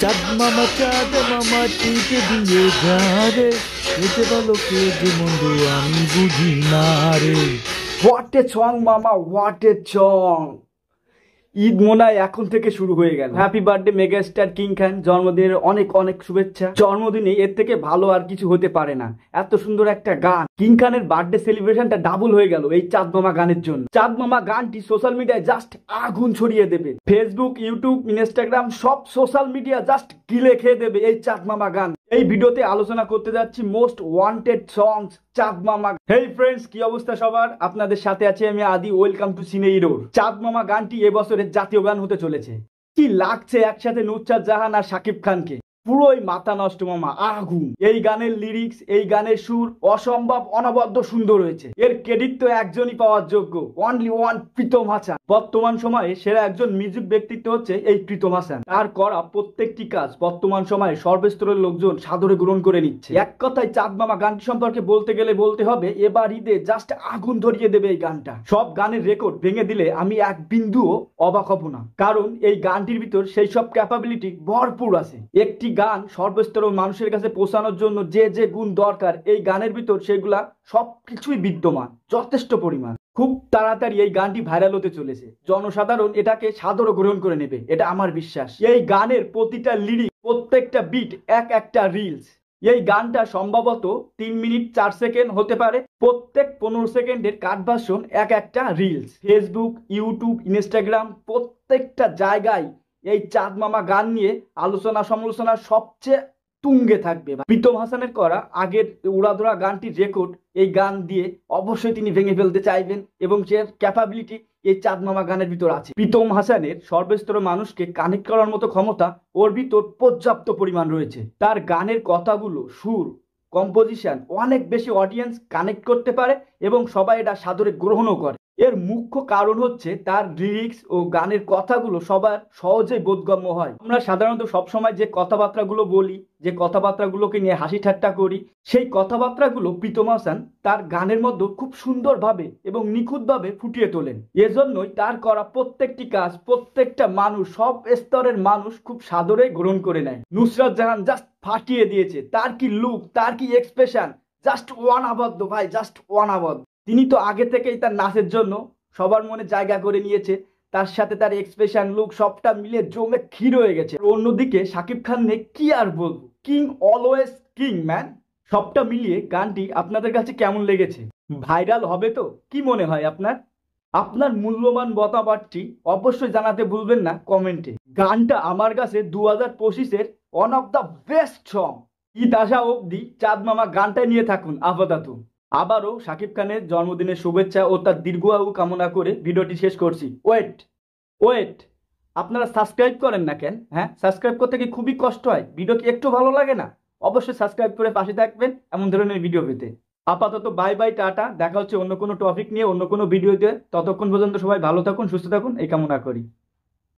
চাঁদ মামা টিকে দিয়ে যা রে, এতে বলো কে যে মন্দ আমি বুঝি না রে। হোয়াট এ চং মামা, হোয়াট এ চং। ঈদ মনে হয় এখন থেকে শুরু হয়ে গেল। হ্যাপি বার্থডে মেগাস্টার কিং খান, জন্মদিনের অনেক অনেক শুভেচ্ছা। জন্মদিনে এর থেকে ভালো আর কিছু হতে পারে না। এত সুন্দর একটা গান, কিং খানের বার্থডে সেলিব্রেশনটা ডাবল হয়ে গেল এই চাঁদ মামা গানের জন্য। চাঁদ মামা গানটি সোশ্যাল মিডিয়ায় জাস্ট আগুন ছড়িয়ে দেবে। ফেসবুক, ইউটিউব, ইনস্টাগ্রাম সব সোশ্যাল মিডিয়া জাস্ট গিলে খেয়ে দেবে এই চাঁদ মামা গান। এই ভিডিওতে আলোচনা করতে যাচ্ছি মোস্ট ওয়ান্টেড সংস চাঁদ মামা। হেই ফ্রেন্ডস, কি অবস্থা সবার? আপনাদের সাথে আছি আমি আদি। ওয়েলকাম টু সিনে হিরোর। চাঁদ মামা গানটি এবছরের জাতীয় গান হতে চলেছে। কি লাগছে একসাথে নুসরাত জাহান আর শাকিব খানকে, পুরোই মাথা নষ্ট মামা, আগুন। এই গানের লিরিক্স, এই গানের সুর অসম্ভব অনবদ্য সুন্দর হয়েছে। এর ক্রেডিট তো একজনই পাওয়ার যোগ্য, অনলি ওয়ান, প্রীতম হাসান। বর্তমান সময়ে সেরা একজন মিউজিক ব্যক্তিত্ব হচ্ছে এই প্রীতম হাসান। তার করা প্রত্যেকটি কাজ বর্তমান সময়ে সর্বস্তরের লোকজন সাদরে গ্রহণ করে নিচ্ছে। এক কথায় চাঁদ মামা গানটি সম্পর্কে বলতে গেলে বলতে হবে এবার ঈদে জাস্ট আগুন ধরিয়ে দেবে এই গানটা। সব গানের রেকর্ড ভেঙে দিলে আমি এক বিন্দুও অবাক হব না, কারণ এই গানটির ভিতর সেই সব ক্যাপাবিলিটি ভরপুর আছে। একটি গান সর্বস্তরের মানুষের কাছে পৌঁছানোর জন্য যে যে গুণ দরকার এই গানের ভিতর সেগুলা সবকিছুই বিদ্যমান যথেষ্ট পরিমাণ। খুব তাড়াতাড়ি এই গানটি ভাইরাল হতে চলেছে, জনসাধারণ এটাকে সাদরে গ্রহণ করে নেবে, এটা আমার বিশ্বাস। এই গানের প্রতিটা লিরিক, প্রত্যেকটা বিট এক একটা রিলস। এই গানটা সম্ভবত 3 মিনিট 4 সেকেন্ড হতে পারে। প্রত্যেক 15 সেকেন্ডের কাট ভার্সন এক একটা রিলস। ফেসবুক, ইউটিউব, ইনস্টাগ্রাম প্রত্যেকটা জায়গায় এই চাঁদ মামা গান নিয়ে আলোচনা সমালোচনা সবচেয়ে তুঙ্গে থাকবে। প্রীতম হাসানের করা আগের উড়াধরা গানটির রেকর্ড এই গান দিয়ে অবশ্যই তিনি ভেঙে ফেলতে চাইবেন, এবং সে ক্যাপাবিলিটি এই চাঁদ মামা গানের ভিতর আছে। প্রীতম হাসানের সর্বস্তরের মানুষকে কানেক্ট করার মতো ক্ষমতা ওর ভিতর পর্যাপ্ত পরিমাণ রয়েছে। তার গানের কথাগুলো, সুর, কম্পোজিশন অনেক বেশি অডিয়েন্স কানেক্ট করতে পারে এবং সবাই এটা সাদরে গ্রহণও করে। এর মুখ্য কারণ হচ্ছে তার লিরিক্স ও গানের কথাগুলো সবার সহজেই বোধগম্য হয়। আমরা সাধারণত সবসময় যে কথাবার্তাগুলো বলি, যে কথাবার্তাগুলোকে নিয়ে হাসি ঠাট্টা করি, সেই কথাবার্তাগুলো প্রীতম হাসান তার গানের মধ্যে খুব সুন্দরভাবে এবং নিখুঁতভাবে ফুটিয়ে তোলেন। এজন্যই তার করা প্রত্যেকটি কাজ প্রত্যেকটা মানুষ, সব স্তরের মানুষ খুব সাদরে গ্রহণ করে নেয়। নুসরাত জাহান জাস্ট ফাটিয়ে দিয়েছে। তার কি লুক, তার কি এক্সপ্রেশন, জাস্ট অনবদ্য ভাই, জাস্ট অনবদ্য। তিনি তো আগে থেকেই তার নাচের জন্য সবার মনে জায়গা করে নিয়েছে, তার সাথে তার এক্সপ্রেশন, লুক সবটা মিলে জমে ক্ষীর হয়ে গেছে। অন্যদিকে শাকিব খান নিয়ে কি আর বলবো, কিং অলওয়েজ কিং ম্যান। সবটা মিলিয়ে গানটি আপনাদের কাছে কেমন লেগেছে? ভাইরাল হবে তো? কি মনে হয় আপনার? আপনার মূল্যবান মতামতটি অবশ্যই জানাতে ভুলবেন না কমেন্টে। গানটা আমার কাছে 2025-এর one of the best song. ঈদ আসা অবধি চাঁদ মামা গানটাই নিয়ে থাকুন আপাতত। আবারও শাকিব খানের জন্মদিনের শুভেচ্ছা ও তার দীর্ঘায়ু কামনা করে ভিডিওটি শেষ করছি। ওয়েট, আপনারা সাবস্ক্রাইব করেন না কেন? হ্যাঁ, সাবস্ক্রাইব করতে কি খুবই কষ্ট হয়? ভিডিও কি একটু ভালো লাগে না? অবশ্যই সাবস্ক্রাইব করে পাশে থাকবেন এমন ধরনের ভিডিও পেতে। আপাতত বাই বাই, টাটা। দেখা হচ্ছে অন্য কোনো টপিক নিয়ে, অন্য কোনো ভিডিওতে। ততক্ষণ পর্যন্ত সবাই ভালো থাকুন, সুস্থ থাকুন, এই কামনা করি।